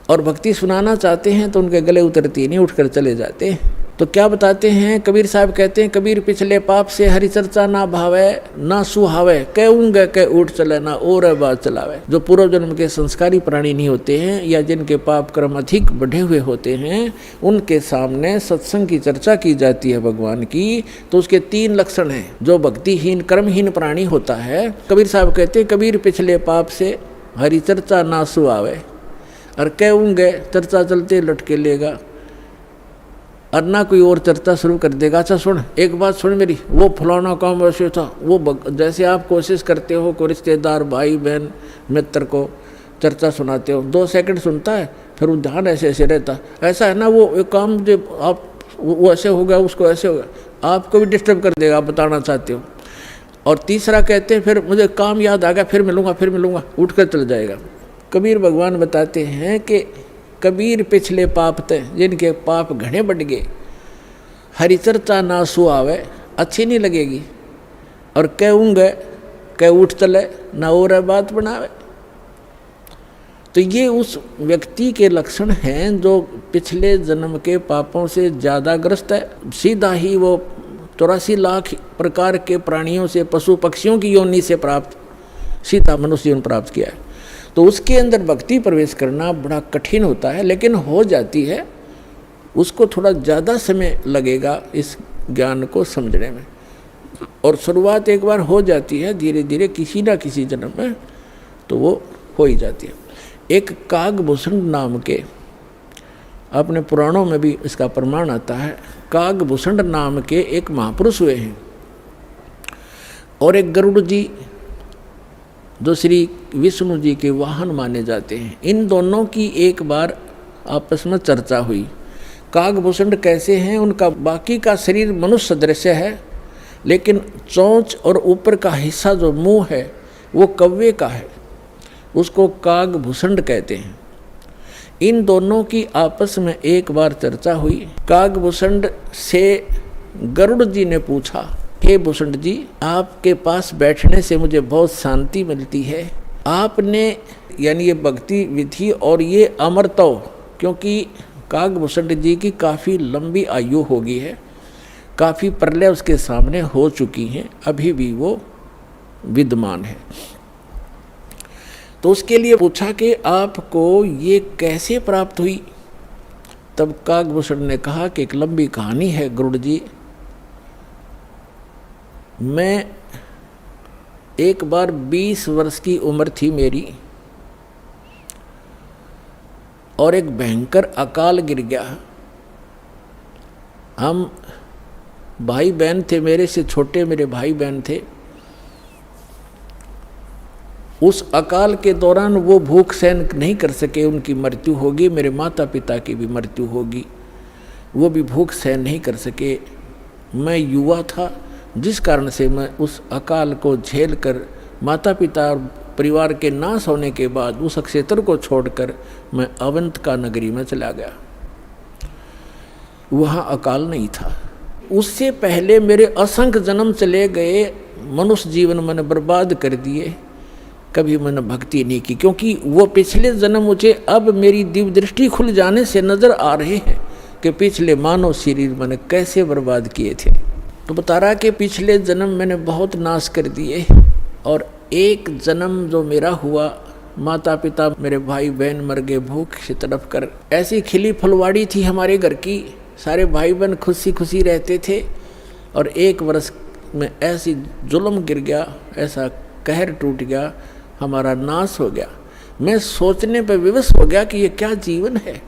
और भक्ति सुनाना चाहते हैं तो उनके गले उतरती नहीं, उठकर चले जाते हैं। तो क्या बताते हैं कबीर साहब, कहते हैं कबीर पिछले पाप से हरि चर्चा ना भावे ना सुहावे, कहूँगे कह उठ चले ना और बात चलावे। जो पूर्व जन्म के संस्कारी प्राणी नहीं होते हैं या जिनके पाप कर्म अधिक बढ़े हुए होते हैं, उनके सामने सत्संग की चर्चा की जाती है भगवान की, तो उसके 3 लक्षण हैं। जो भक्तिहीन कर्महीन प्राणी होता है, कबीर साहब कहते हैं कबीर पिछले पाप से हरि चर्चा ना सुहावे, और कहूँगे चर्चा चलते लटके लेगा, और ना कोई और चर्चा शुरू कर देगा। अच्छा सुन, एक बात सुन मेरी, वो फलाना काम वैसे था, वो जैसे आप कोशिश करते हो को रिश्तेदार भाई बहन मित्र को चर्चा सुनाते हो, 2 सेकंड सुनता है, फिर वो ध्यान ऐसे ऐसे रहता, ऐसा है ना वो एक काम जो आप वो ऐसे हो गया, उसको ऐसे हो गया, आपको भी डिस्टर्ब कर देगा, आप बताना चाहते हो। और तीसरा कहते हैं फिर मुझे काम याद आ गया, फिर मिलूँगा, उठ कर चल जाएगा। कबीर भगवान बताते हैं कि कबीर पिछले पाप थे, जिनके पाप घने बढ़ गए, हरि चर्चा ना सुहावे, अच्छी नहीं लगेगी, और कहूँगे कह उठ चले ना और बात बनावे। तो ये उस व्यक्ति के लक्षण हैं जो पिछले जन्म के पापों से ज़्यादा ग्रस्त है। सीधा ही वो 84 लाख प्रकार के प्राणियों से, पशु पक्षियों की योनि से प्राप्त सीधा मनुष्य जीवन प्राप्त किया है। तो उसके अंदर भक्ति प्रवेश करना बड़ा कठिन होता है, लेकिन हो जाती है। उसको थोड़ा ज़्यादा समय लगेगा इस ज्ञान को समझने में, और शुरुआत एक बार हो जाती है, धीरे धीरे किसी न किसी जन्म में तो वो हो ही जाती है। एक कागभूषण नाम के, अपने पुराणों में भी इसका प्रमाण आता है, कागभूषण नाम के एक महापुरुष हुए हैं, और एक गरुड़ जी जो श्री विष्णु जी के वाहन माने जाते हैं। इन दोनों की एक बार आपस में चर्चा हुई। कागभूषण कैसे हैं, उनका बाकी का शरीर मनुष्य सदृश है, लेकिन चोंच और ऊपर का हिस्सा जो मुंह है वो कौवे का है, उसको कागभूषण कहते हैं। इन दोनों की आपस में एक बार चर्चा हुई। कागभूषण से गरुड़ जी ने पूछा, हे भूषण जी, आपके पास बैठने से मुझे बहुत शांति मिलती है। आपने यानी ये भक्ति विधि और ये अमरत्व, क्योंकि कागभूषण जी की काफ़ी लंबी आयु हो गई है, काफ़ी प्रलय उसके सामने हो चुकी हैं, अभी भी वो विद्यमान है। तो उसके लिए पूछा कि आपको ये कैसे प्राप्त हुई। तब कागभूषण ने कहा कि एक लंबी कहानी है गरुड़ जी। मैं एक बार 20 वर्ष की उम्र थी मेरी, और एक भयंकर अकाल गिर गया। हम भाई बहन थे, मेरे से छोटे मेरे भाई बहन थे। उस अकाल के दौरान वो भूख सहन नहीं कर सके, उनकी मृत्यु होगी। मेरे माता पिता की भी मृत्यु होगी, वो भी भूख सहन नहीं कर सके। मैं युवा था, जिस कारण से मैं उस अकाल को झेल कर माता पिता और परिवार के नाश होने के बाद उस क्षेत्र को छोड़कर मैं अवंतिका नगरी में चला गया। वहाँ अकाल नहीं था। उससे पहले मेरे असंख्य जन्म चले गए, मनुष्य जीवन मैंने बर्बाद कर दिए, कभी मैंने भक्ति नहीं की, क्योंकि वो पिछले जन्म मुझे अब मेरी दिव्य दृष्टि खुल जाने से नजर आ रहे हैं कि पिछले मानव शरीर मैंने कैसे बर्बाद किए थे। तो बता रहा कि पिछले जन्म मैंने बहुत नाश कर दिए, और एक जन्म जो मेरा हुआ, माता पिता मेरे भाई बहन मर गए भूख से तड़प कर। ऐसी खिली फुलवाड़ी थी हमारे घर की, सारे भाई बहन खुशी खुशी रहते थे, और एक वर्ष में ऐसी जुल्म गिर गया, ऐसा कहर टूट गया, हमारा नाश हो गया। मैं सोचने पर विवश हो गया कि ये क्या जीवन है।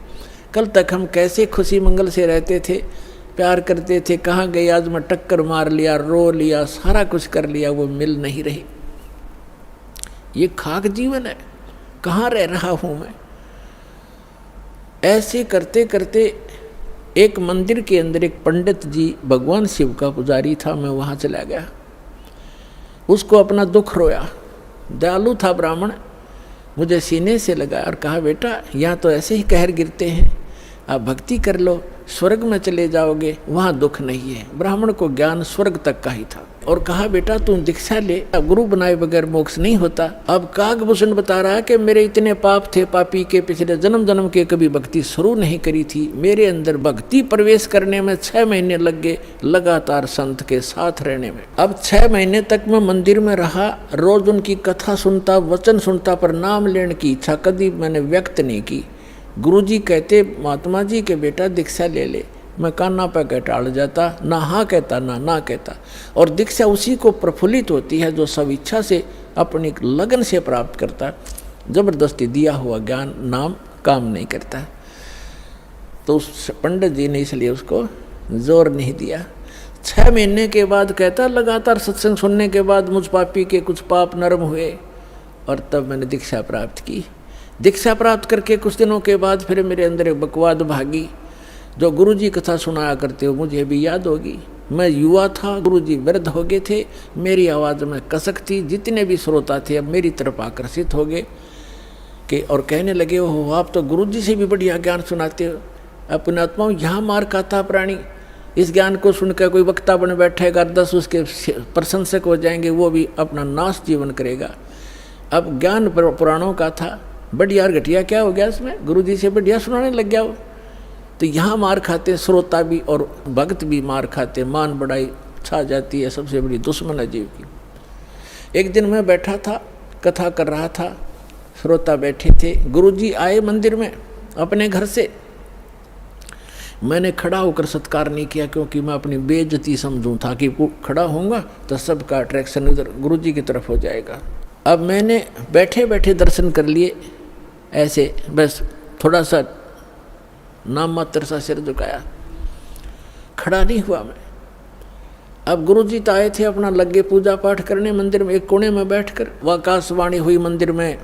कल तक हम कैसे खुशी मंगल से रहते थे, प्यार करते थे, कहाँ गए आज मैं टक्कर मार लिया, रो लिया, सारा कुछ कर लिया, वो मिल नहीं रही। ये खाक जीवन है, कहाँ रह रहा हूँ मैं। ऐसे करते करते एक मंदिर के अंदर एक पंडित जी, भगवान शिव का पुजारी था, मैं वहाँ चला गया। उसको अपना दुख रोया। दयालु था ब्राह्मण, मुझे सीने से लगाया और कहा, बेटा यहाँ तो ऐसे ही कहर गिरते हैं, आप भक्ति कर लो, स्वर्ग में चले जाओगे, वहाँ दुख नहीं है। ब्राह्मण को ज्ञान स्वर्ग तक का ही था। और कहा बेटा तू दीक्षा ले, अब गुरु बनाए बगैर मोक्ष नहीं होता। अब काकभूषण बता रहा है कि मेरे इतने पाप थे पापी के, पिछले जन्म जन्म के कभी भक्ति शुरू नहीं करी थी। मेरे अंदर भक्ति प्रवेश करने में 6 महीने लग गए, लगातार संत के साथ रहने में। अब 6 महीने तक मैं मंदिर में रहा, रोज उनकी कथा सुनता, वचन सुनता, पर नाम लेने की इच्छा कभी मैंने व्यक्त नहीं की। गुरुजी कहते महात्मा जी के बेटा दीक्षा ले ले, मैं कान्ना पे कह टाल जाता, ना हाँ कहता ना कहता। और दीक्षा उसी को प्रफुल्लित होती है जो सब इच्छा से अपनी लगन से प्राप्त करता। जबरदस्ती दिया हुआ ज्ञान नाम काम नहीं करता। तो उस पंडित जी ने इसलिए उसको जोर नहीं दिया। 6 महीने के बाद कहता लगातार सत्संग सुनने के बाद मुझ पापी के कुछ पाप नरम हुए और तब मैंने दीक्षा प्राप्त की। दीक्षा प्राप्त करके कुछ दिनों के बाद फिर मेरे अंदर एक बकवाद भागी। जो गुरुजी कथा सुनाया करते हो मुझे भी याद होगी। मैं युवा था, गुरुजी वृद्ध हो गए थे, मेरी आवाज़ में कसक थी। जितने भी श्रोता थे अब मेरी तरफ आकर्षित हो गए कि और कहने लगे हो आप तो गुरुजी से भी बढ़िया ज्ञान सुनाते हो। अपने आत्माओं यहाँ मार खाता प्राणी, इस ज्ञान को सुनकर कोई वक्ता बन बैठेगा, 10 उसके प्रशंसक हो जाएंगे, वो भी अपना नाश जीवन करेगा। अब ज्ञान पुराणों का था, बढ़िया और घटिया क्या हो गया इसमें, गुरुजी से बढ़िया सुनाने लग गया वो। तो यहाँ मार खाते श्रोता भी और भक्त भी मार खाते, मान बढ़ाई छा जाती है, सबसे बड़ी दुश्मन है जीव की। एक दिन मैं बैठा था, कथा कर रहा था, श्रोता बैठे थे, गुरुजी आए मंदिर में अपने घर से। मैंने खड़ा होकर सत्कार नहीं किया क्योंकि मैं अपनी बेइज्जती समझूं था कि खड़ा होऊंगा तो सबका अट्रैक्शन उधर गुरुजी की तरफ हो जाएगा। अब मैंने बैठे बैठे दर्शन कर लिए, ऐसे बस थोड़ा सा नाम मात्र सा सिर झुकाया, खड़ा नहीं हुआ मैं। अब गुरुजी तो आए थे, अपना लगे पूजा पाठ करने मंदिर में। एक कोने में बैठकर वह आकाशवाणी हुई मंदिर में,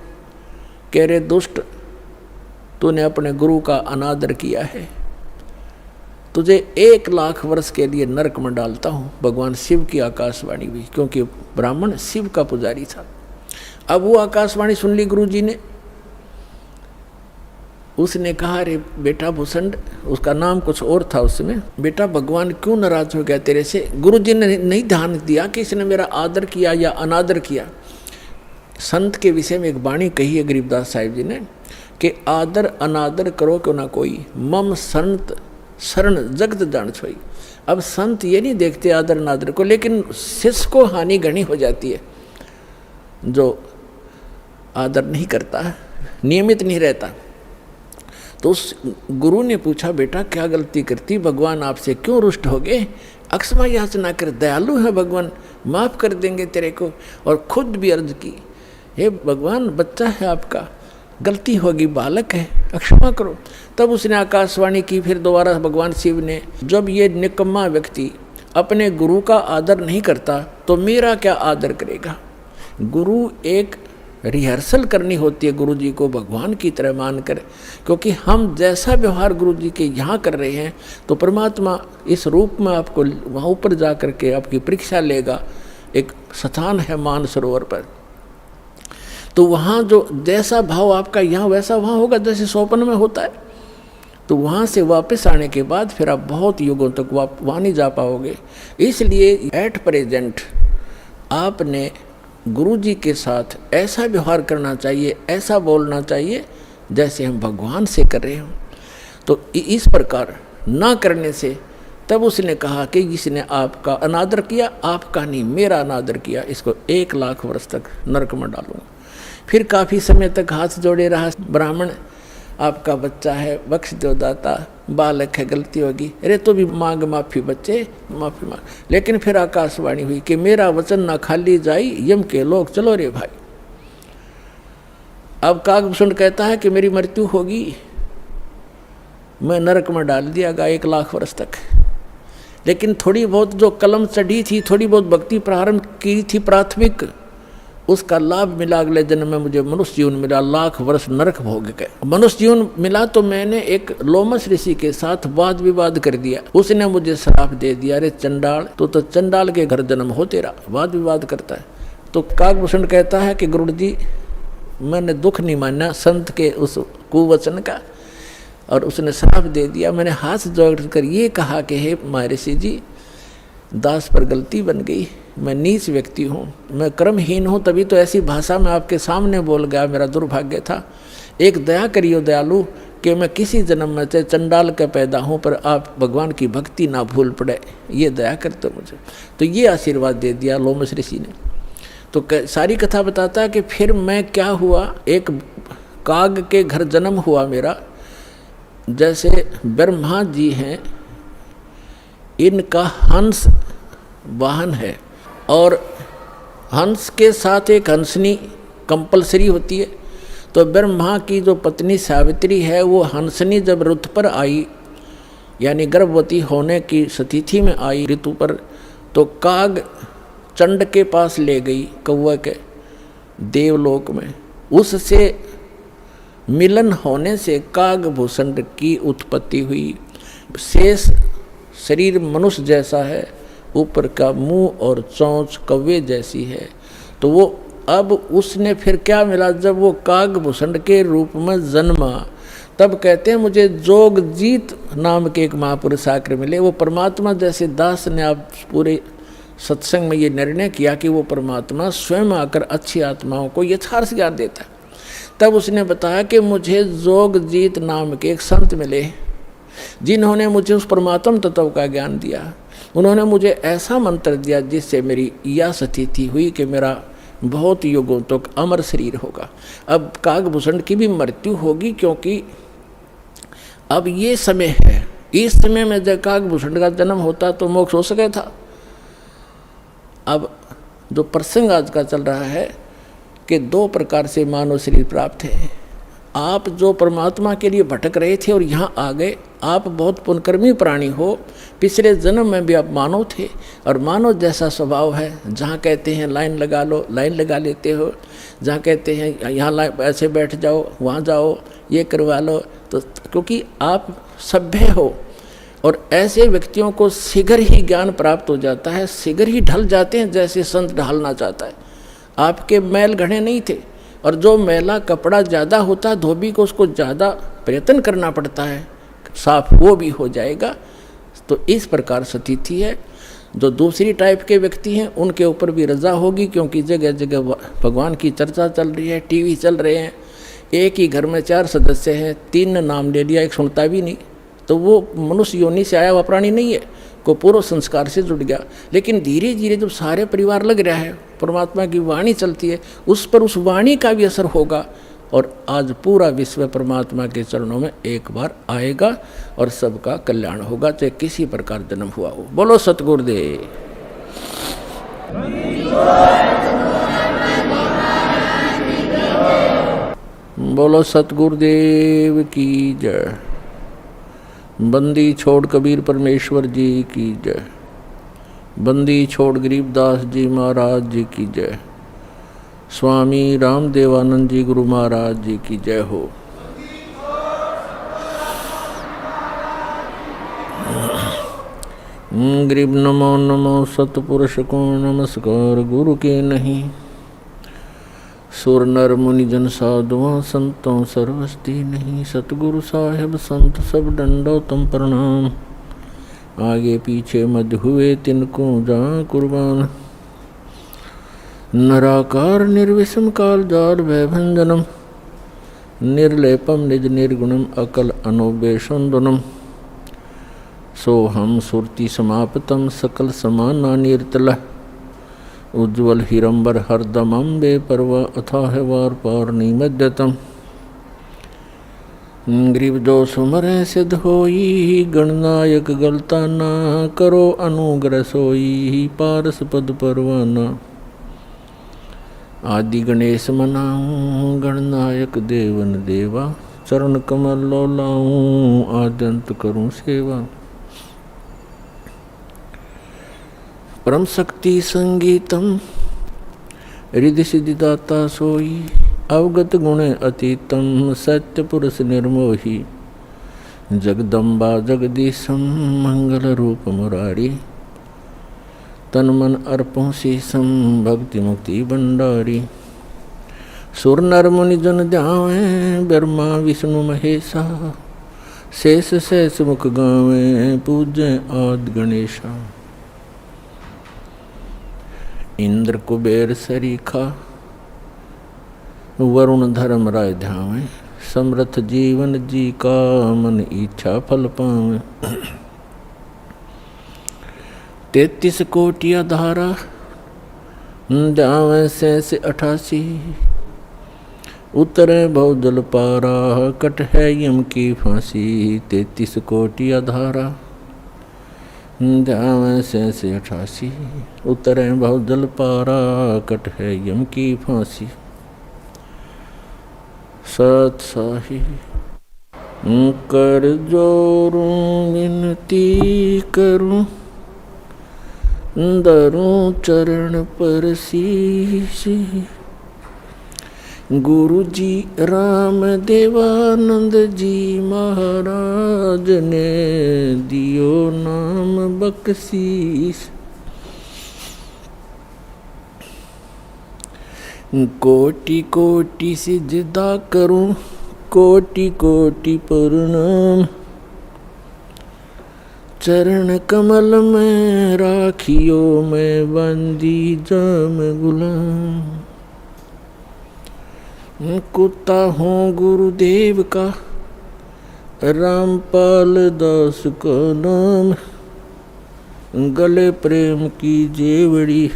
कह रहे दुष्ट तूने अपने गुरु का अनादर किया है, तुझे 1 लाख वर्ष के लिए नरक में डालता हूँ। भगवान शिव की आकाशवाणी हुई, क्योंकि ब्राह्मण शिव का पुजारी था। अब वो आकाशवाणी सुन ली गुरुजी ने। उसने कहा अरे बेटा भूषण, उसका नाम कुछ और था उसमें, बेटा भगवान क्यों नाराज हो गया तेरे से। गुरुजी ने नहीं ध्यान दिया कि इसने मेरा आदर किया या अनादर किया। संत के विषय में एक वाणी कही है गरीबदास साहिब जी ने कि आदर अनादर करो क्यों ना कोई, मम संत शरण जगत जान छोई। अब संत ये नहीं देखते आदर अनादर को, लेकिन शिष्य को हानि घनी हो जाती है जो आदर नहीं करता, नियमित नहीं रहता। तो उस गुरु ने पूछा बेटा क्या गलती करती, भगवान आपसे क्यों रुष्ट हो गए। अक्षमा याचना कर, दयालु है भगवान, माफ़ कर देंगे तेरे को। और खुद भी अर्ज की, हे भगवान बच्चा है आपका, गलती होगी, बालक है, अक्षमा करो। तब उसने आकाशवाणी की फिर दोबारा भगवान शिव ने, जब ये निकम्मा व्यक्ति अपने गुरु का आदर नहीं करता तो मेरा क्या आदर करेगा। गुरु एक रिहर्सल करनी होती है गुरु जी को भगवान की तरह मानकर, क्योंकि हम जैसा व्यवहार गुरु जी के यहाँ कर रहे हैं तो परमात्मा इस रूप में आपको वहाँ ऊपर जा कर के आपकी परीक्षा लेगा। एक स्थान है मानसरोवर पर, तो वहाँ जो जैसा भाव आपका यहाँ वैसा वहाँ होगा, जैसे स्वप्न में होता है। तो वहाँ से वापस आने के बाद फिर आप बहुत युगों तक वहाँ नहीं जा पाओगे। इसलिए एट प्रेजेंट आपने गुरु जी के साथ ऐसा व्यवहार करना चाहिए, ऐसा बोलना चाहिए जैसे हम भगवान से कर रहे हों। तो इस प्रकार ना करने से तब उसने कहा कि जिसने आपका अनादर किया, आपका नहीं मेरा अनादर किया, इसको 1 लाख वर्ष तक नरक में डालूंगा। फिर काफ़ी समय तक हाथ जोड़े रहा ब्राह्मण, आपका बच्चा है, बख्श दो दाता, बालक है, गलती होगी, अरे तो भी मांग माफ़ी बच्चे, माफ़ी मांग। लेकिन फिर आकाशवाणी हुई कि मेरा वचन ना खाली जाई, यम के लोग चलो रे भाई। अब काकभूषण कहता है कि मेरी मृत्यु होगी, मैं नरक में डाल दिया गया 1 लाख वर्ष तक। लेकिन थोड़ी बहुत जो कलम चढ़ी थी, थोड़ी बहुत भक्ति प्रारंभ की थी प्राथमिक, उसका लाभ मिला। अगले जन्म में मुझे मनुष्य जीवन मिला, 1 लाख वर्ष नरक भोग गए। मनुष्य जीवन मिला तो मैंने एक लोमस ऋषि के साथ वाद विवाद कर दिया। उसने मुझे श्राप दे दिया, अरे चंडाल तो चंडाल के घर जन्म हो तेरा, वाद विवाद करता है। तो काकभूषण कहता है कि गुरु जी मैंने दुख नहीं माना संत के उस कुवचन का, और उसने श्राप दे दिया। मैंने हाथ जोड़ कर ये कहा कि हे महर्षि जी, दास पर गलती बन गई, मैं नीच व्यक्ति हूँ, मैं कर्महीन हूँ, तभी तो ऐसी भाषा में आपके सामने बोल गया, मेरा दुर्भाग्य था। एक दया करियो दयालु कि मैं किसी जन्म में चाहे चंडाल का पैदा हूँ, पर आप भगवान की भक्ति ना भूल पड़े, ये दया करते मुझे। तो ये आशीर्वाद दे दिया लोमश ऋषि ने। तो सारी कथा बताता है कि फिर मैं क्या हुआ, एक काग के घर जन्म हुआ मेरा। जैसे ब्रह्मा जी हैं, इनका हंस वाहन है, और हंस के साथ एक हंसनी कंपलसरी होती है। तो ब्रह्मा की जो पत्नी सावित्री है, वो हंसनी जब ऋतु पर आई, यानी गर्भवती होने की स्थिति में आई ऋतु पर, तो काग चंड के पास ले गई, कौवा के देवलोक में। उससे मिलन होने से कागभूषण की उत्पत्ति हुई। शेष शरीर मनुष्य जैसा है, ऊपर का मुंह और चोंच कौवे जैसी है। तो वो अब उसने फिर क्या मिला, जब वो कागभूषण के रूप में जन्मा, तब कहते हैं मुझे जोगजीत नाम के एक महापुरुष आकर मिले। वो परमात्मा जैसे दास ने आप पूरे सत्संग में ये निर्णय किया कि वो परमात्मा स्वयं आकर अच्छी आत्माओं को यथार्थ ज्ञान देता है। तब उसने बताया कि मुझे जोगजीत नाम के एक संत मिले, जिन्होंने मुझे उस परमात्म तत्व का ज्ञान दिया। उन्होंने मुझे ऐसा मंत्र दिया जिससे मेरी यह स्थिति हुई कि मेरा बहुत युगों तक अमर शरीर होगा। अब कागभूषण की भी मृत्यु होगी, क्योंकि अब ये समय है, इस समय में जब कागभूषण का जन्म होता तो मोक्ष हो सके था। अब जो प्रसंग आज का चल रहा है कि दो प्रकार से मानव शरीर प्राप्त है। आप जो परमात्मा के लिए भटक रहे थे और यहाँ आ गए, आप बहुत पुण्यकर्मी प्राणी हो। पिछले जन्म में भी आप मानव थे, और मानव जैसा स्वभाव है। जहाँ कहते हैं लाइन लगा लो, लाइन लगा लेते हो। जहाँ कहते हैं यहाँ ऐसे बैठ जाओ, वहाँ जाओ, ये करवा लो। तो क्योंकि आप सभ्य हो, और ऐसे व्यक्तियों को शीघ्र ही ज्ञान प्राप्त हो जाता है, शीघ्र ही ढल जाते हैं जैसे संत ढलना चाहता है। आपके मैल घड़े नहीं थे, और जो मैला कपड़ा ज़्यादा होता है धोबी को, उसको ज़्यादा प्रयत्न करना पड़ता है, साफ वो भी हो जाएगा। तो इस प्रकार स्थिति है। जो दूसरी टाइप के व्यक्ति हैं उनके ऊपर भी रजा होगी, क्योंकि जगह जगह भगवान की चर्चा चल रही है, टीवी चल रहे हैं। एक ही घर में 4 सदस्य हैं, 3 ने नाम ले लिया, एक सुनता भी नहीं, तो वो मनुष्य योनि से आया हुआ प्राणी नहीं है, को पूर्व संस्कार से जुड़ गया। लेकिन धीरे धीरे जब सारे परिवार लग रहा है, परमात्मा की वाणी चलती है, उस पर उस वाणी का भी असर होगा, और आज पूरा विश्व परमात्मा के चरणों में एक बार आएगा, और सबका कल्याण होगा, चाहे किसी प्रकार जन्म हुआ हो। बोलो सतगुरुदेव। बोलो सतगुरुदेव की जय। बंदी छोड़ कबीर परमेश्वर जी की जय। बंदी छोड़ गरीबदास जी महाराज जी की जय। स्वामी रामदेवानंद जी गुरु महाराज जी की जय हो। गरीब नमो नमो सतपुरुष को नमस्कार गुरु के नहीं। सुर नर मुनि जन साधुआं संतों सर्वस्ती नहीं। सतगुरु साहेब संत सब दंडोतम प्रणाम। आगे पीछे मध्य हुए तिनको जा कुर्बान। नराकार निर्विषम काल जाल भयभंजनम। निर्लेपम निज निर्गुणम अकल अनोबेशंदनम। सोहम सुरति समापतम सकल समाना निर्तल। उज्ज्वल हिरंबर हरदम अम्बे परवा अथाह वार पार निमद्यतम। ग्रीव जो सुमरे सिद्ध होई। गणनायक गलता ना करो अनुग्रह सोई। पारस पद परवाना। आदि गणेश मनाऊं गणनायक देवन देवा। चरण कमल लो लाऊं आद्यंत करूं सेवा। परम शक्ति संगीतम रिधि सिद्धिदाता सोई। अवगत गुण अतीतम सत्य पुरुष निर्मोही। जगदम्बा जगदीशम मंगल रूप मुरारी। तन मन अर्पों शीसम भक्ति मुक्ति भंडारी। सुर नर मुनि जन ध्यावे ब्रह्मा विष्णु महेशा। शेष सहस मुख गावे पूजे आद गणेशा। इंद्र कुबेर सरीखा वरुण धर्म राय ध्यावे। समर्थ जीवन जी का मन इच्छा फल पावे। 33 कोटिया धारा ध्यावे सहस 88। उतरे बहुजल पारा कट है यम की फांसी। 33 कोटिया धारा ध्यावे सहस 88। उतरे बहुजल पारा कट है यम की फांसी। सत साही कर जोरूं विनती करूं धरूं चरण पर शीश। गुरु जी राम देवानंद जी महाराज ने दियो नाम बख्शीश। कोटि कोटि सिजदा करूं कोटि कोटि प्रणाम। चरण कमल में राखियो मैं बंदी जाम गुलाम। कुत्ता हूँ गुरुदेव का रामपाल दास का नाम। गले प्रेम की जेवड़ी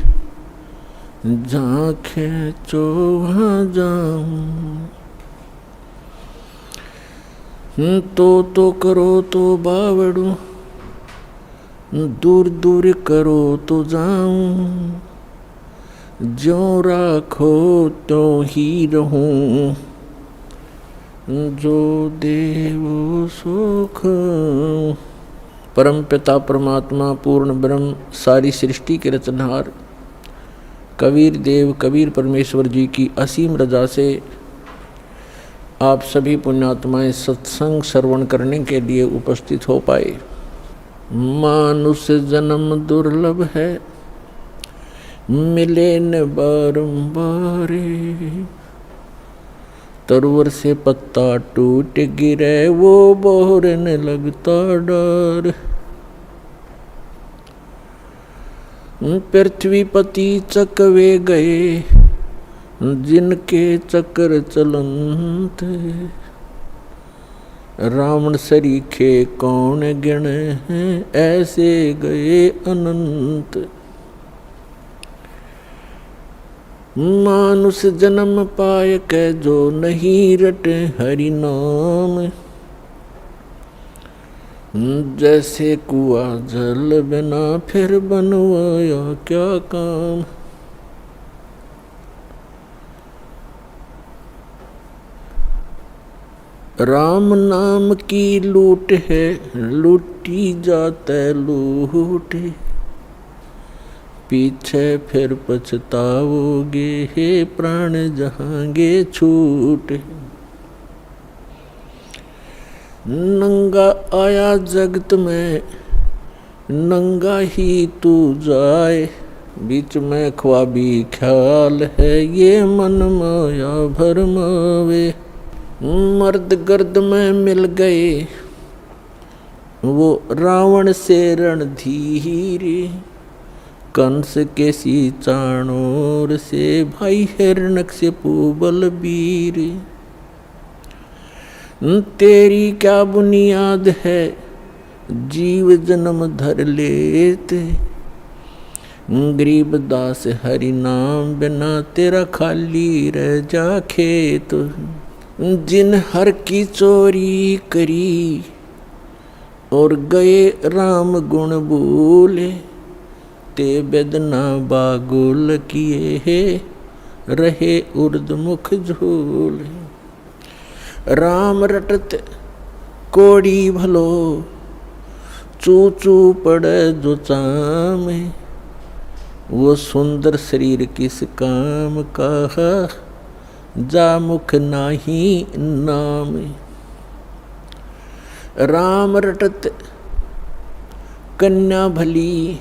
झांखे चौहा जाऊं। तो करो तो बावड़ू दूर दूर करो तो जाऊं। ज्यों राखो त्यों ही रहूं जो देव सो खाऊं। परम पिता परमात्मा पूर्ण ब्रह्म सारी सृष्टि के रचनहार कबीर देव कबीर परमेश्वर जी की असीम रजा से आप सभी पुण्यात्माएं सत्संग श्रवण करने के लिए उपस्थित हो पाए। मानुष जन्म दुर्लभ है मिले न बारंबार। तरवर से पत्ता टूट गिरे वो बोहरने लगता डर। पृथ्वीपति चकवे गए जिनके चक्र चलंत। रावण सरीखे कौन गिने हैं ऐसे गए अनंत। मानुष जन्म पाय के जो नहीं रटे हरि नाम। जैसे कुआ जल बिना फिर बनवाया क्या काम। राम नाम की लूट है लूटी जाते लूट। पीछे फिर पछताओगे हे प्राण जहांगे छूट। नंगा आया जगत में नंगा ही तू जाए। बीच में ख्वाबी ख्याल है ये मन माया भरमावे। मर्द गर्द में मिल गए वो रावण से रणधीर। कंस के सी चाणोर से भाई हिरण्यकशिपु बलबीर। तेरी क्या बुनियाद है जीव जन्म धर लेते। गरीब दास हरि नाम बिना तेरा खाली रह जा खेत। जिन हर की चोरी करी और गए राम गुण बोले। ते बेदना बागुल किए है रहे उर्द मुख झोले। राम रटत कोड़ी भलो चू चू पड़े जो चामे। वो सुंदर शरीर किस काम का जा मुख नाही नाम। राम रटत कन्या भली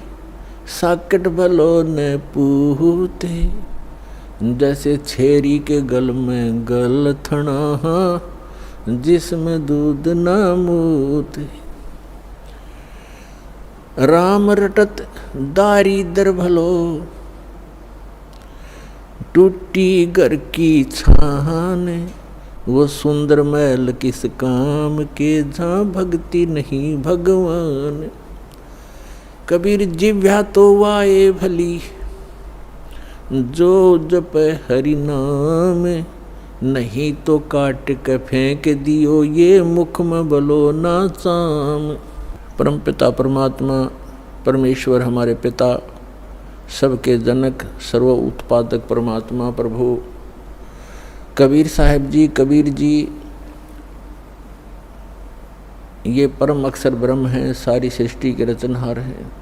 साकट भलो न पूते। जैसे छेरी के गल में गल थना जिसमें दूध ना मूत। राम रटत दारिद्र भलो, टूटी घर की छान। वो सुंदर महल किस काम के, जहाँ भक्ति नहीं भगवान। कबीर जिह्वा तो वाए भली, जो जप हरि नाम। नहीं तो काट के फेंक दियो, ये मुख में बलो ना चाम। परम पिता परमात्मा परमेश्वर हमारे पिता, सबके जनक, सर्व उत्पादक परमात्मा प्रभु कबीर साहब जी, कबीर जी ये परम अक्षर ब्रह्म हैं, सारी सृष्टि के रचनहार हैं।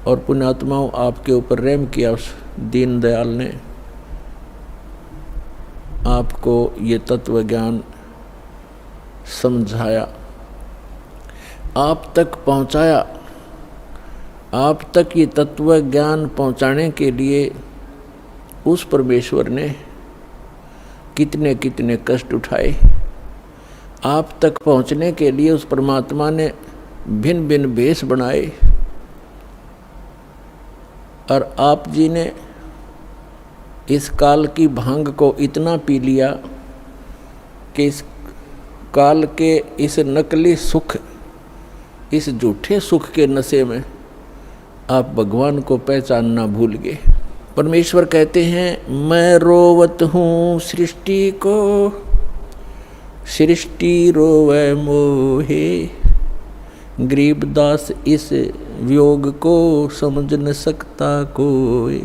और पुण्यात्माओं, आपके ऊपर रहम किया उस दीन दयाल ने, आपको ये तत्व ज्ञान समझाया, आप तक पहुंचाया। आप तक ये तत्व ज्ञान पहुंचाने के लिए उस परमेश्वर ने कितने कितने कष्ट उठाए। आप तक पहुंचने के लिए उस परमात्मा ने भिन्न भिन्न भेष बनाए। और आप जी ने इस काल की भांग को इतना पी लिया कि इस काल के इस नकली सुख, इस झूठे सुख के नशे में आप भगवान को पहचानना भूल गए। परमेश्वर कहते हैं, मैं रोवत हूँ सृष्टि को, सृष्टि रोवे मोहे। गरीबदास इस वियोग को समझ न सकता कोई।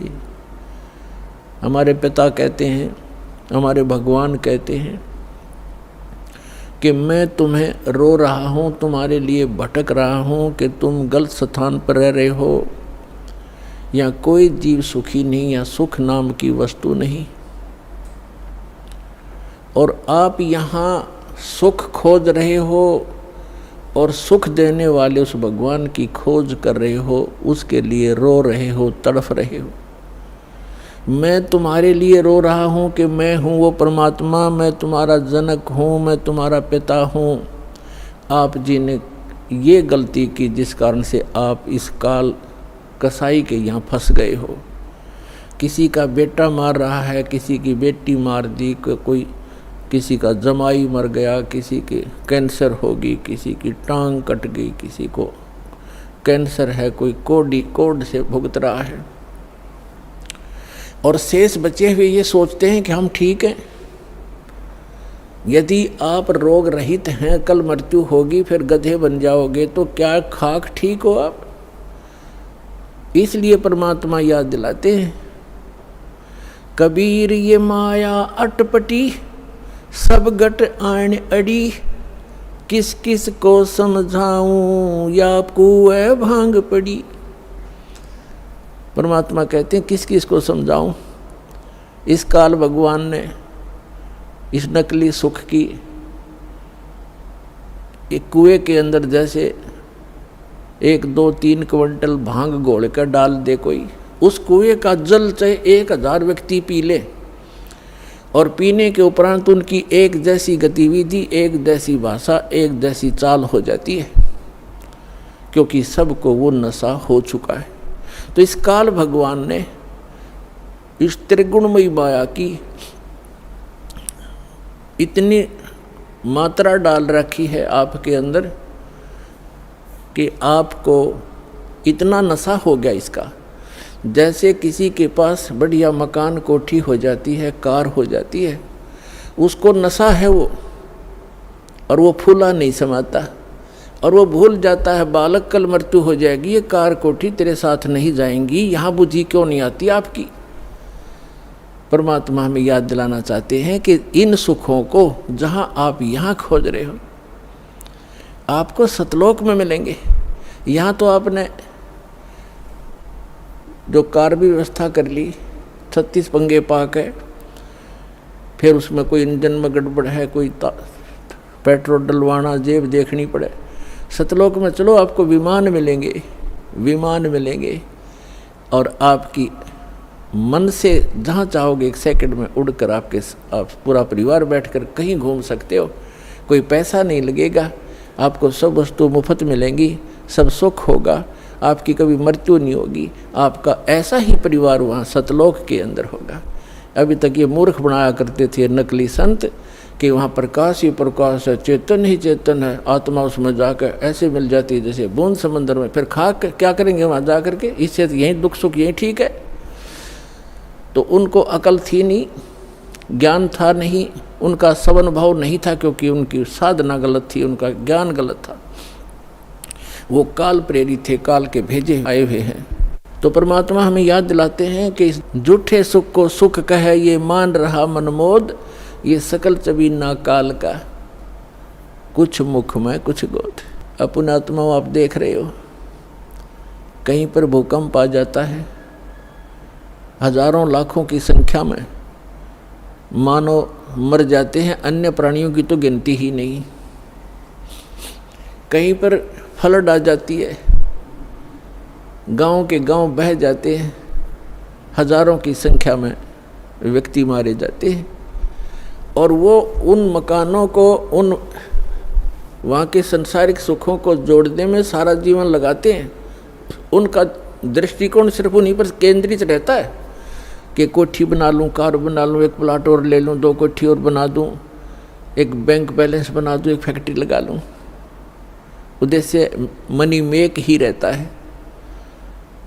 हमारे पिता कहते हैं, हमारे भगवान कहते हैं कि मैं तुम्हें रो रहा हूँ, तुम्हारे लिए भटक रहा हूँ कि तुम गलत स्थान पर रह रहे हो। या कोई जीव सुखी नहीं, या सुख नाम की वस्तु नहीं। और आप यहाँ सुख खोज रहे हो और सुख देने वाले उस भगवान की खोज कर रहे हो, उसके लिए रो रहे हो, तड़फ रहे हो। मैं तुम्हारे लिए रो रहा हूँ कि मैं हूँ वो परमात्मा, मैं तुम्हारा जनक हूँ, मैं तुम्हारा पिता हूँ। आप जी ने ये गलती की जिस कारण से आप इस काल कसाई के यहाँ फंस गए हो। किसी का बेटा मार रहा है, किसी की बेटी मार दी, कोई किसी का जमाई मर गया, किसी के कैंसर होगी, किसी की टांग कट गई, किसी को कैंसर है, कोई कोड से भुगत रहा है। और शेष बचे हुए ये सोचते हैं कि हम ठीक हैं। यदि आप रोग रहित हैं, कल मृत्यु होगी, फिर गधे बन जाओगे, तो क्या खाक ठीक हो आप? इसलिए परमात्मा याद दिलाते हैं, कबीर ये माया अटपटी, सब गट आन अड़ी। किस किस को समझाऊं, या कुएं भांग पड़ी। परमात्मा कहते हैं, किस किस को समझाऊं। इस काल भगवान ने इस नकली सुख की एक कुएं के अंदर जैसे 1, 2, 3 क्विंटल भांग घोल कर डाल दे कोई, उस कुएं का जल चाहे 1000 व्यक्ति पी ले, और पीने के उपरांत उनकी एक जैसी गतिविधि, एक जैसी भाषा, एक जैसी चाल हो जाती है, क्योंकि सबको वो नशा हो चुका है। तो इस काल भगवान ने इस त्रिगुणमयी माया की इतनी मात्रा डाल रखी है आपके अंदर कि आपको इतना नशा हो गया इसका। जैसे किसी के पास बढ़िया मकान, कोठी हो जाती है, कार हो जाती है, उसको नशा है वो, और वो फूला नहीं समाता, और वो भूल जाता है बालक कल मृत्यु हो जाएगी, ये कार कोठी तेरे साथ नहीं जाएंगी, यहाँ बुद्धि क्यों नहीं आती आपकी। परमात्मा हमें याद दिलाना चाहते हैं कि इन सुखों को जहाँ आप यहाँ खोज रहे हो, आपको सतलोक में मिलेंगे। यहाँ तो आपने जो कार भी व्यवस्था कर ली, 36 पंगे पाक है, फिर उसमें कोई इंजन में गड़बड़ है, कोई पेट्रोल डलवाना, जेब देखनी पड़े। सतलोक में चलो, आपको विमान मिलेंगे, विमान मिलेंगे, और आपकी मन से जहाँ चाहोगे 1 सेकंड में उड़कर आप पूरा परिवार बैठकर कहीं घूम सकते हो। कोई पैसा नहीं लगेगा, आपको सब वस्तु मुफ्त मिलेंगी, सब सुख होगा, आपकी कभी मृत्यु नहीं होगी। आपका ऐसा ही परिवार वहाँ सतलोक के अंदर होगा। अभी तक ये मूर्ख बनाया करते थे नकली संत कि वहाँ प्रकाश ही प्रकाश है, चेतन ही चेतन है, आत्मा उसमें जाकर ऐसे मिल जाती है जैसे बूंद समंदर में। फिर खा क्या करेंगे वहाँ जा करके? इससे यहीं दुख सुख यहीं ठीक है। तो उनको अकल थी नहीं, ज्ञान था नहीं, उनका सवन भाव नहीं था, क्योंकि उनकी साधना गलत थी, उनका ज्ञान गलत था। वो काल प्रेरित थे, काल के भेजे आए हुए हैं। तो परमात्मा हमें याद दिलाते हैं कि झूठे सुख को सुख कहे ये मान रहा मनमोद, ये सकल चबीना काल का, कुछ मुख में कुछ गोद। अपने आत्माओं आप देख रहे हो, कहीं पर भूकंप आ जाता है, हजारों लाखों की संख्या में मानव मर जाते हैं, अन्य प्राणियों की तो गिनती ही नहीं। कहीं पर फ्लड आ जाती है, गांव के गांव बह जाते हैं, हजारों की संख्या में व्यक्ति मारे जाते हैं। और वो उन मकानों को, उन वहाँ के संसारिक सुखों को जोड़ने में सारा जीवन लगाते हैं। उनका दृष्टिकोण सिर्फ उन्हीं पर केंद्रित रहता है कि कोठी बना लूँ, कार बना लूँ, 1 प्लाट और ले लूँ, 2 कोठी और बना दूँ, एक बैंक बैलेंस बना दूँ, एक फैक्ट्री लगा लूँ। उद्देश्य मनी मेक ही रहता है।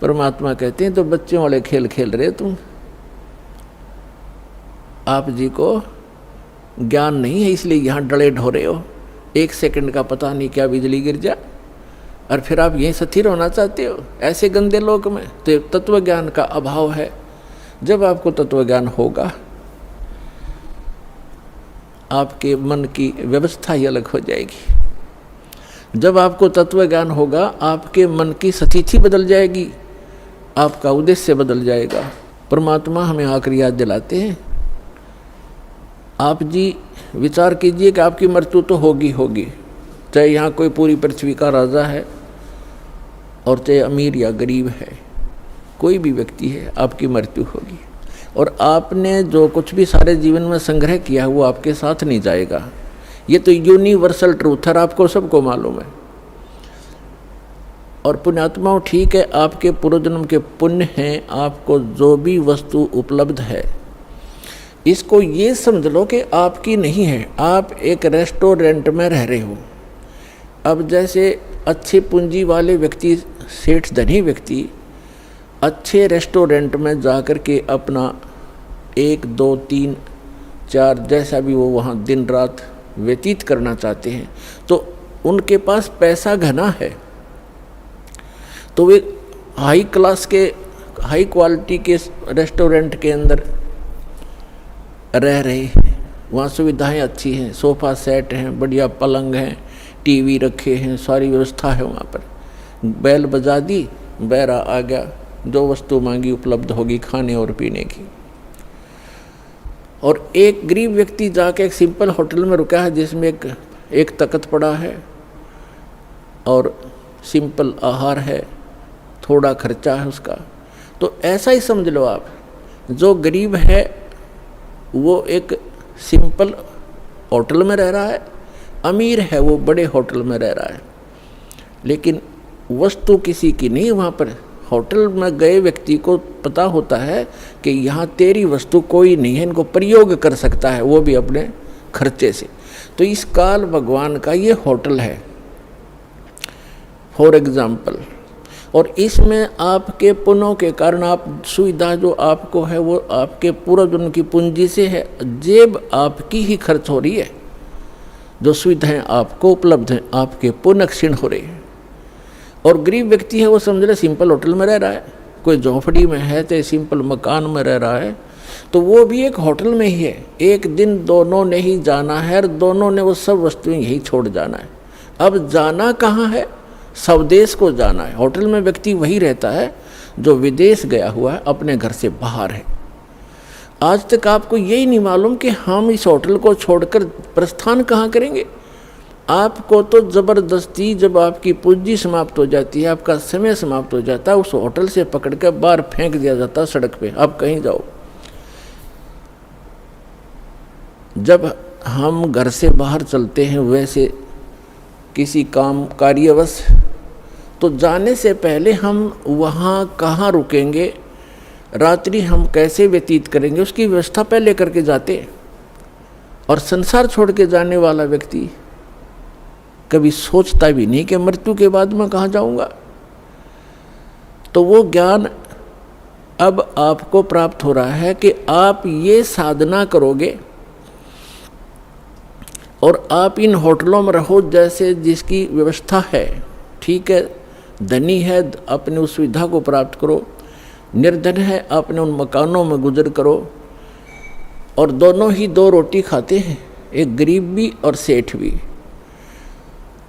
परमात्मा कहते हैं तो बच्चों वाले खेल खेल रहे तुम, आप जी को ज्ञान नहीं है, इसलिए यहाँ डले ढोरे हो। 1 सेकंड का पता नहीं क्या बिजली गिर जा, और फिर आप यहीं स्थिर होना चाहते हो ऐसे गंदे लोक में। तो तत्व ज्ञान का अभाव है। जब आपको तत्व ज्ञान होगा, आपके मन की व्यवस्था ही अलग हो जाएगी। जब आपको तत्व ज्ञान होगा, आपके मन की स्थिति बदल जाएगी, आपका उद्देश्य बदल जाएगा। परमात्मा हमें आखिरी याद दिलाते हैं, आप जी विचार कीजिए कि आपकी मृत्यु तो होगी होगी, चाहे यहाँ कोई पूरी पृथ्वी का राजा है और चाहे अमीर या गरीब है, कोई भी व्यक्ति है, आपकी मृत्यु होगी। और आपने जो कुछ भी सारे जीवन में संग्रह किया है वो आपके साथ नहीं जाएगा। ये तो यूनिवर्सल ट्रूथ है, आपको सबको मालूम है। और पुण्यात्माओं, ठीक है, आपके पूर्वजन्म के पुण्य हैं, आपको जो भी वस्तु उपलब्ध है इसको ये समझ लो कि आपकी नहीं है। आप एक रेस्टोरेंट में रह रहे हो। अब जैसे अच्छे पूंजी वाले व्यक्ति, सेठ धनी व्यक्ति अच्छे रेस्टोरेंट में जाकर के अपना 1, 2, 3, 4 जैसा भी वो वहाँ दिन रात व्यतीत करना चाहते हैं, तो उनके पास पैसा घना है, तो वे हाई क्लास के, हाई क्वालिटी के रेस्टोरेंट के अंदर रह रहे हैं। वहाँ सुविधाएं अच्छी हैं, सोफ़ा सेट हैं, बढ़िया पलंग हैं, टीवी रखे हैं, सारी व्यवस्था है वहाँ पर। बैल बजा दी, बैरा आ गया, जो वस्तु मांगी उपलब्ध होगी खाने और पीने की। और एक गरीब व्यक्ति जाके एक सिंपल होटल में रुका है जिसमें एक तख्त पड़ा है और सिंपल आहार है, थोड़ा खर्चा है उसका। तो ऐसा ही समझ लो आप, जो गरीब है वो एक सिंपल होटल में रह रहा है, अमीर है वो बड़े होटल में रह रहा है, लेकिन वस्तु किसी की नहीं। वहाँ पर होटल में गए व्यक्ति को पता होता है कि यहाँ तेरी वस्तु कोई नहीं है, इनको प्रयोग कर सकता है, वो भी अपने खर्चे से। तो इस काल भगवान का ये होटल है फॉर एग्जाम्पल। और इसमें आपके पुण्यों के कारण आप सुविधा जो आपको है वो आपके पूर्वजन्म की पूंजी से है, जेब आपकी ही खर्च हो रही है। जो सुविधाएं आपको उपलब्ध हैं आपके पुण्य क्षीण हो रही है। और गरीब व्यक्ति है वो समझ रहे सिंपल होटल में रह रहा है, कोई झोंपड़ी में है तो सिंपल मकान में रह रहा है, तो वो भी एक होटल में ही है। एक दिन दोनों ने ही जाना है और दोनों ने वो सब वस्तुएं यही छोड़ जाना है। अब जाना कहाँ है? स्वदेश को जाना है। होटल में व्यक्ति वही रहता है जो विदेश गया हुआ है, अपने घर से बाहर है। आज तक आपको यही नहीं मालूम कि हम इस होटल को छोड़कर प्रस्थान कहाँ करेंगे। आपको तो जबरदस्ती जब आपकी पूंजी समाप्त हो जाती है, आपका समय समाप्त हो जाता है, उस होटल से पकड़ कर बाहर फेंक दिया जाता है सड़क पे, आप कहीं जाओ। जब हम घर से बाहर चलते हैं वैसे किसी काम कार्यवश, तो जाने से पहले हम वहाँ कहाँ रुकेंगे, रात्रि हम कैसे व्यतीत करेंगे, उसकी व्यवस्था पहले करके जाते। और संसार छोड़ के जाने वाला व्यक्ति कभी सोचता भी नहीं कि मृत्यु के बाद मैं कहाँ जाऊँगा। तो वो ज्ञान अब आपको प्राप्त हो रहा है कि आप ये साधना करोगे और आप इन होटलों में रहो जैसे जिसकी व्यवस्था है, ठीक है, धनी है अपने उस सुविधा को प्राप्त करो, निर्धन है अपने उन मकानों में गुजर करो। और दोनों ही दो रोटी खाते हैं, एक गरीब भी और सेठ भी,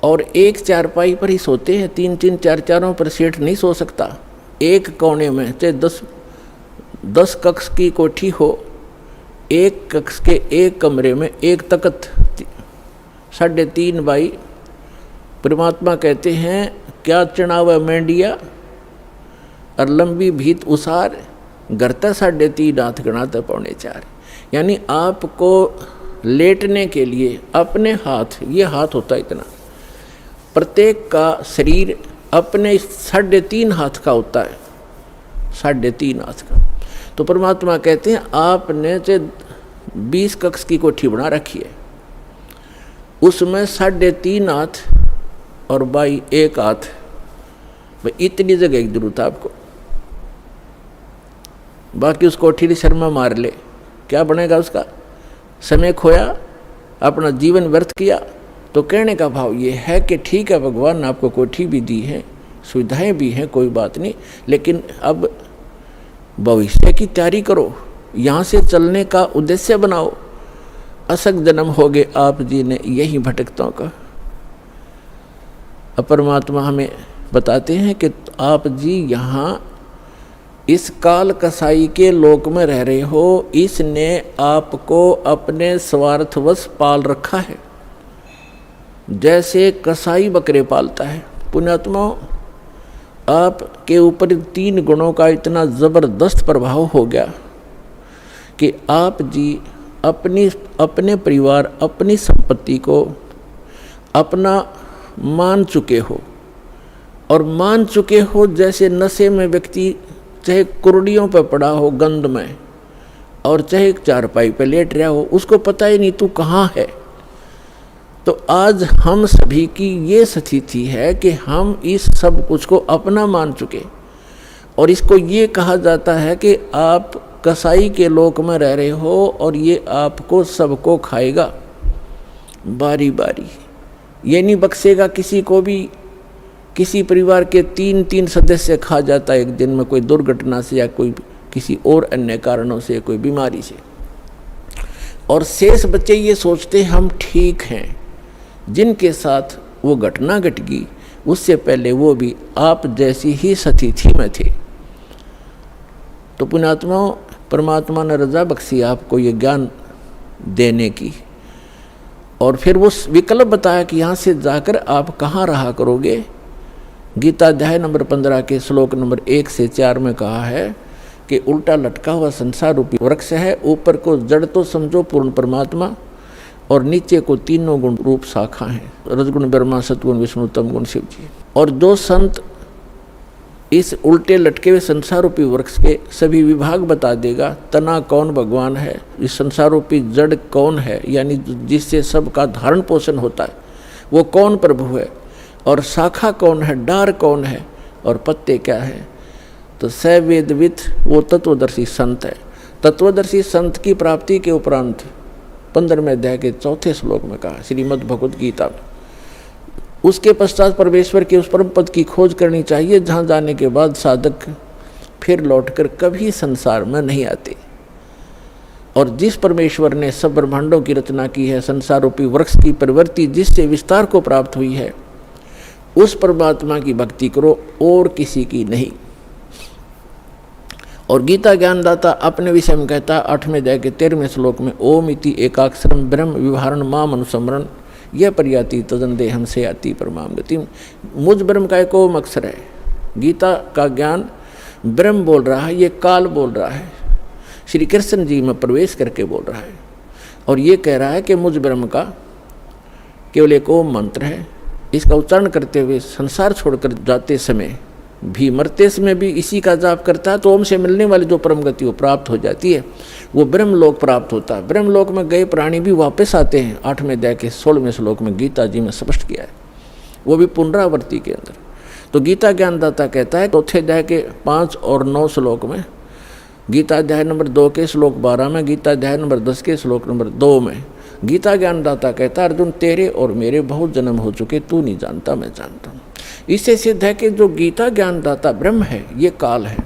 और एक चारपाई पर ही सोते हैं, 3-3 4-4 पर सेठ नहीं सो सकता। एक कोने में चाहे 10 कक्ष की कोठी हो, एक कक्ष के एक कमरे में एक तख्त 3.5 बाई। परमात्मा कहते हैं क्या चढ़ावा मेंढिया और लंबी भीत उसार, गरता 3.5 हाथ गणाता 4.25। यानी आपको लेटने के लिए अपने हाथ, ये हाथ होता है इतना, प्रत्येक का शरीर अपने 3.5 हाथ का होता है, 3.5 हाथ का। तो परमात्मा कहते हैं आपने चाहे 20 कक्ष की कोठी बना रखी है, उसमें 3.5 हाथ और बाई 1 हाथ, भाई इतनी जगह की जरूरत है आपको। बाकी उस कोठी की शर्मा मार ले, क्या बनेगा उसका? समय खोया, अपना जीवन व्यर्थ किया। तो कहने का भाव ये है कि ठीक है, भगवान ने आपको कोठी भी दी है, सुविधाएं भी हैं, कोई बात नहीं, लेकिन अब भविष्य की तैयारी करो, यहाँ से चलने का उद्देश्य बनाओ। असक जन्म हो गए आप जी ने यही भटकतों का। अब परमात्मा हमें बताते हैं कि आप जी यहाँ इस काल कसाई के लोक में रह रहे हो, इसने आपको अपने स्वार्थवश पाल रखा है, जैसे कसाई बकरे पालता है। पुण्यात्मा, आपके ऊपर 3 गुणों का इतना ज़बरदस्त प्रभाव हो गया कि आप जी अपने परिवार, अपनी संपत्ति को अपना मान चुके हो, और मान चुके हो जैसे नशे में व्यक्ति चाहे कुर्डियों पर पड़ा हो गंध में, और चाहे चारपाई पे लेट रहा हो, उसको पता ही नहीं तू कहाँ है। तो आज हम सभी की ये स्थिति है कि हम इस सब कुछ को अपना मान चुके, और इसको ये कहा जाता है कि आप कसाई के लोक में रह रहे हो और ये आपको सबको खाएगा बारी बारी, ये नहीं बख्शेगा किसी को भी। किसी परिवार के 3-3 सदस्य खा जाता है एक दिन में, कोई दुर्घटना से या कोई किसी और अन्य कारणों से, कोई बीमारी से। और शेष बच्चे ये सोचते हम ठीक हैं। जिनके साथ वो घटना घट गई उससे पहले वो भी आप जैसी ही स्थिति में थे। तो पुण्यात्मा, परमात्मा ने रजा बख्शी आपको ये ज्ञान देने की, और फिर वो विकल्प बताया कि यहाँ से जाकर आप कहाँ रहा करोगे। गीता अध्याय नंबर 15 के श्लोक नंबर 1 से 4 में कहा है कि उल्टा लटका हुआ संसार रूपी वृक्ष है, ऊपर को जड़ तो समझो पूर्ण परमात्मा, और नीचे को 3 गुण रूप शाखा हैं, रजगुण ब्रह्मा, सतगुण विष्णु, तम गुण शिव जी। और जो संत इस उल्टे लटके हुए संसार रूपी वृक्ष के सभी विभाग बता देगा, तना कौन भगवान है, इस संसार रूपी जड़ कौन है, यानी जिससे सबका धारण पोषण होता है वो कौन प्रभु है, और शाखा कौन है, डार कौन है, और पत्ते क्या है, तो स वेदविद वो तत्वदर्शी संत है। तत्वदर्शी संत की प्राप्ति के उपरांत 15वें अध्याय के 4थे श्लोक में कहा श्रीमद् भगवद गीता में, उसके पश्चात परमेश्वर के उस परम पद की खोज करनी चाहिए जहाँ जाने के बाद साधक फिर लौटकर कभी संसार में नहीं आते। और जिस परमेश्वर ने सब ब्रह्मांडों की रचना की है, संसार रूपी वृक्ष की प्रवृत्ति जिससे विस्तार को प्राप्त हुई है, उस परमात्मा की भक्ति करो और किसी की नहीं। और गीता ज्ञानदाता अपने विषय में कहता है 8वें अध्याय के 13वें श्लोक में, ओम इति एकाक्षरम ब्रह्म विवहारण माम अनुस्मरण यह प्रयाति तजन दे हमसे आती परमाम गति। मुझ ब्रह्म का एक ओम अक्षर है। गीता का ज्ञान ब्रह्म बोल रहा है, ये काल बोल रहा है, श्री कृष्ण जी में प्रवेश करके बोल रहा है। और ये कह रहा है कि मुझ ब्रह्म का केवल एक ओम मंत्र है। इसका उच्चारण करते हुए संसार छोड़कर जाते समय भी, मरते समय भी इसी का जाप करता है तो ओम से मिलने वाली जो परम गति वो प्राप्त हो जाती है, वो ब्रह्मलोक प्राप्त होता है। ब्रह्मलोक में गए प्राणी भी वापस आते हैं। 8वें अध्याय के 16वें श्लोक में गीता जी में स्पष्ट किया है, वो भी पुनरावृत्ति के अंदर। तो गीता ज्ञानदाता कहता है चौथे अध्याय के 5 और 9 श्लोक में, गीता अध्याय नंबर 2 के श्लोक 12 में, गीता अध्याय नंबर 10 के श्लोक नंबर 2 में गीता ज्ञानदाता कहता है अर्जुन तेरे और मेरे बहुत जन्म हो चुके, तू नहीं जानता मैं जानता हूँ। इससे सिद्ध है कि जो गीता ज्ञानदाता ब्रह्म है ये काल है।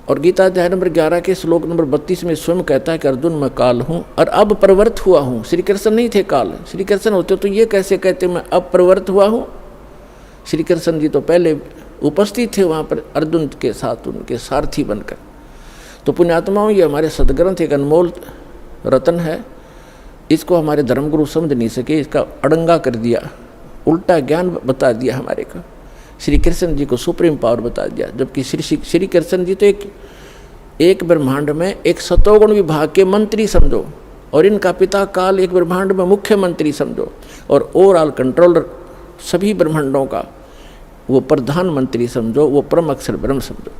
और गीता अध्याय नंबर 11 के श्लोक नंबर 32 में स्वयं कहता है कि अर्जुन मैं काल हूँ और अब प्रवृत्त हुआ हूँ। श्री कृष्ण नहीं थे काल, श्री कृष्ण होते तो ये कैसे कहते मैं अब प्रवृत्त हुआ हूँ। श्री कृष्ण जी तो पहले उपस्थित थे वहाँ पर अर्जुन के साथ, उनके सारथी बनकर। तो पुण्यात्माओं, ये हमारे सदग्रंथ एक अनमोल रतन है। इसको हमारे धर्मगुरु समझ नहीं सके, इसका अड़ंगा कर दिया, उल्टा ज्ञान बता दिया हमारे को। श्री कृष्ण जी को सुप्रीम पावर बता दिया, जबकि श्री कृष्ण जी तो एक ब्रह्मांड में एक सतोगुण विभाग के मंत्री समझो, और इनका पिता काल एक ब्रह्मांड में मुख्यमंत्री समझो, और ओवरऑल कंट्रोलर सभी ब्रह्मांडों का वो प्रधानमंत्री समझो, वो परम अक्षर ब्रह्म समझो,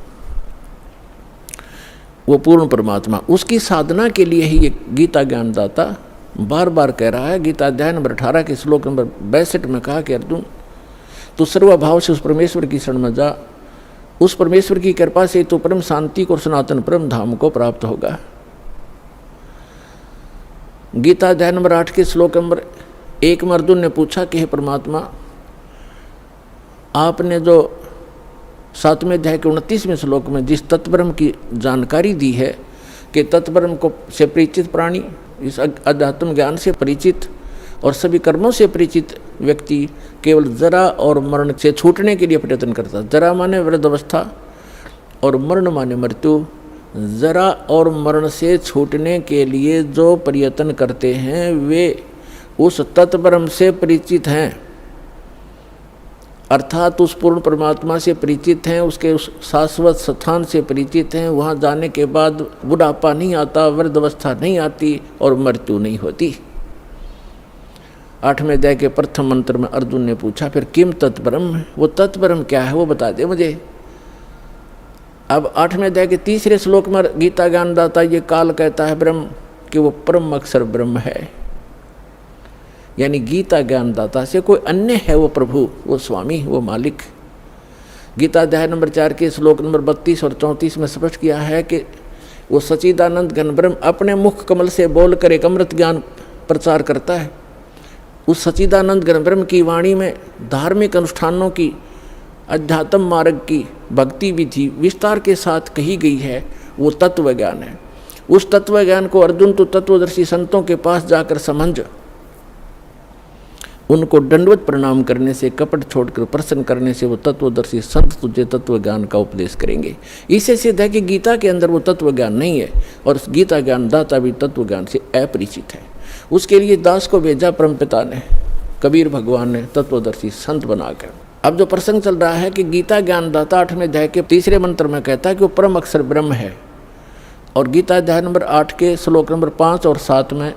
वो पूर्ण परमात्मा। उसकी साधना के लिए ही ये गीता ज्ञानदाता बार बार कह रहा है। गीता अध्याय नंबर 18 के श्लोक नंबर 62 में कहा कि अर्जुन तू सर्वभाव से उस परमेश्वर की शरण में जा, उस परमेश्वर की कृपा से तो परम शांति को और सनातन परम धाम को प्राप्त होगा। गीता अध्याय नंबर 8 के श्लोक नंबर 1 में अर्जुन ने पूछा कि हे परमात्मा, आपने जो 7वें अध्याय के 29वें श्लोक में जिस तत्ब्रह्म की जानकारी दी है कि तत्ब्रह्म को से परिचित प्राणी, इस अध्यात्म ज्ञान से परिचित और सभी कर्मों से परिचित व्यक्ति केवल जरा और मरण से छूटने के लिए प्रयत्न करता। जरा माने वृद्धावस्था और मरण माने मृत्यु। जरा और मरण से छूटने के लिए जो प्रयत्न करते हैं वे उस तत्ब्रह्म से परिचित हैं, अर्थात उस पूर्ण परमात्मा से परिचित हैं, उसके उस शाश्वत स्थान से परिचित हैं। वहाँ जाने के बाद बुढ़ापा नहीं आता, वृद्धावस्था नहीं आती और मृत्यु नहीं होती। 8वें अध्याय के प्रथम मंत्र में अर्जुन ने पूछा फिर किम तत्ब्रह्म, वो तत्ब्रह्म क्या है वो बता दे मुझे। अब 8वें अध्याय के 3रे श्लोक में गीता ज्ञानदाता ये काल कहता है ब्रह्म कि वो परम अक्षर ब्रह्म है, यानी गीता ज्ञानदाता से कोई अन्य है वो प्रभु, वो स्वामी, वो मालिक। गीता अध्याय नंबर 4 के श्लोक नंबर 32 और 34 में स्पष्ट किया है कि वो सच्चिदानंद घन ब्रह्म अपने मुख कमल से बोलकर एक अमृत ज्ञान प्रचार करता है। उस सच्चिदानंद घन ब्रह्म की वाणी में धार्मिक अनुष्ठानों की, अध्यात्म मार्ग की, भक्ति विधि विस्तार के साथ कही गई है, वो तत्व ज्ञान है। उस तत्व ज्ञान को अर्जुन तो तत्वदर्शी संतों के पास जाकर समझ, उनको दंडवत प्रणाम करने से, कपट छोड़कर प्रसन्न करने से वो तत्वदर्शी संत तुझे तत्व ज्ञान का उपदेश करेंगे। इससे सिद्ध है कि गीता के अंदर वो तत्व ज्ञान नहीं है और गीता ज्ञान दाता भी तत्व ज्ञान से अपरिचित है। उसके लिए दास को भेजा परमपिता ने, कबीर भगवान ने तत्वदर्शी संत बनाकर। अब जो प्रसंग चल रहा है कि गीता ज्ञान दाता 8वें अध्याय के 3रे मंत्र में कहता है कि वो परम अक्षर ब्रह्म है, और गीता अध्याय नंबर 8 के श्लोक नंबर 5 और 7 में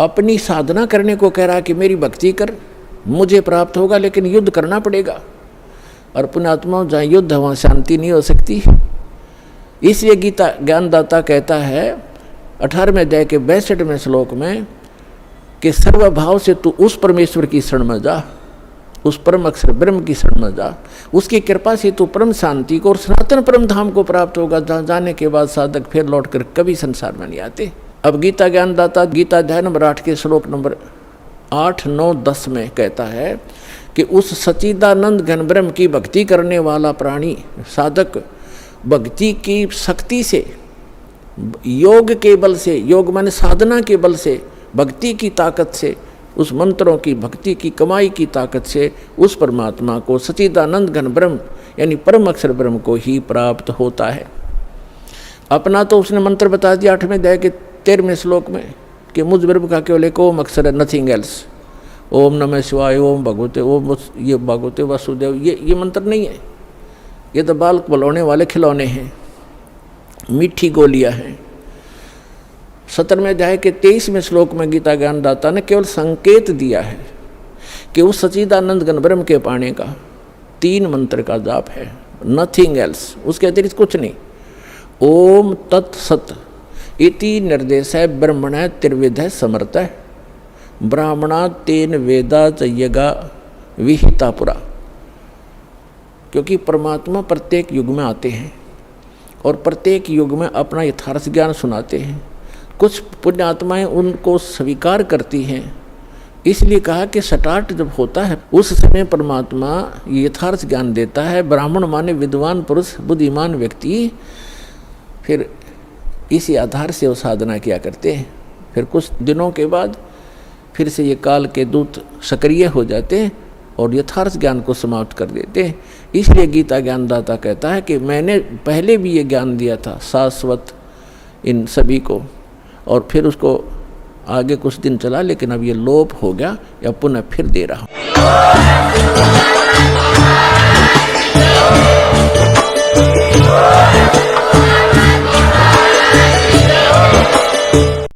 अपनी साधना करने को कह रहा है कि मेरी भक्ति कर, मुझे प्राप्त होगा, लेकिन युद्ध करना पड़ेगा। और पुण्यात्माओं, जहाँ युद्ध है वहाँ शांति नहीं हो सकती। इसलिए गीता ज्ञानदाता कहता है 18वें अध्याय के 62वें श्लोक में कि सर्वभाव से तू उस परमेश्वर की शरण में जा, उस परम अक्षर ब्रह्म की शरण में जा, उसकी कृपा से तू परम शांति को और सनातन परम धाम को प्राप्त होगा, जहाँ जाने के बाद साधक फिर लौटकर कभी संसार में नहीं आते। अब गीता ज्ञानदाता गीता अध्याय नंबर 8 के श्लोक नंबर 8, 9, 10 में कहता है कि उस सच्चिदानंद घन ब्रह्म की भक्ति करने वाला प्राणी साधक भक्ति की शक्ति से, योग के बल से, योग माने साधना के बल से, भक्ति की ताकत से, उस मंत्रों की भक्ति की कमाई की ताकत से उस परमात्मा को, सच्चिदानंद घन ब्रह्म यानी परम अक्षर ब्रह्म को ही प्राप्त होता है। अपना तो उसने मंत्र बता दिया 8वें अध्याय के 13वें श्लोक में कि मुझ ब्रह्म का केवल एक ओम अक्षर है, नथिंग एल्स। ओम नमः शिवाय, ओम भगवते, ओम ये भगवते वासुदेव, ये मंत्र नहीं है। ये तो बाल बलौने वाले खिलौने हैं, मीठी गोलियां हैं। 17वें अध्याय के 23वें श्लोक में गीता ज्ञानदाता ने केवल संकेत दिया है कि उस सच्चिदानंद घन ब्रह्म के पाने का 3 मंत्र का जाप है, नथिंग एल्स, उसके अतिरिक्त कुछ नहीं। ओम तत्सत इति निर्देश है ब्रह्मण त्रिविध समर्थ ब्राह्मणा तेन वेदा चयगा विहिता पुरा। क्योंकि परमात्मा प्रत्येक युग में आते हैं और प्रत्येक युग में अपना यथार्थ ज्ञान सुनाते हैं। कुछ पुण्यात्माएं उनको स्वीकार करती हैं, इसलिए कहा कि स्टार्ट जब होता है उस समय परमात्मा यथार्थ ज्ञान देता है। ब्राह्मण माने विद्वान पुरुष, बुद्धिमान व्यक्ति, फिर इसी आधार से वो साधना किया करते हैं। फिर कुछ दिनों के बाद फिर से ये काल के दूत सक्रिय हो जाते हैं और यथार्थ ज्ञान को समाप्त कर देते हैं। इसलिए गीता ज्ञानदाता कहता है कि मैंने पहले भी ये ज्ञान दिया था शाश्वत इन सभी को, और फिर उसको आगे कुछ दिन चला, लेकिन अब ये लोप हो गया, या पुनः फिर दे रहा हूँ।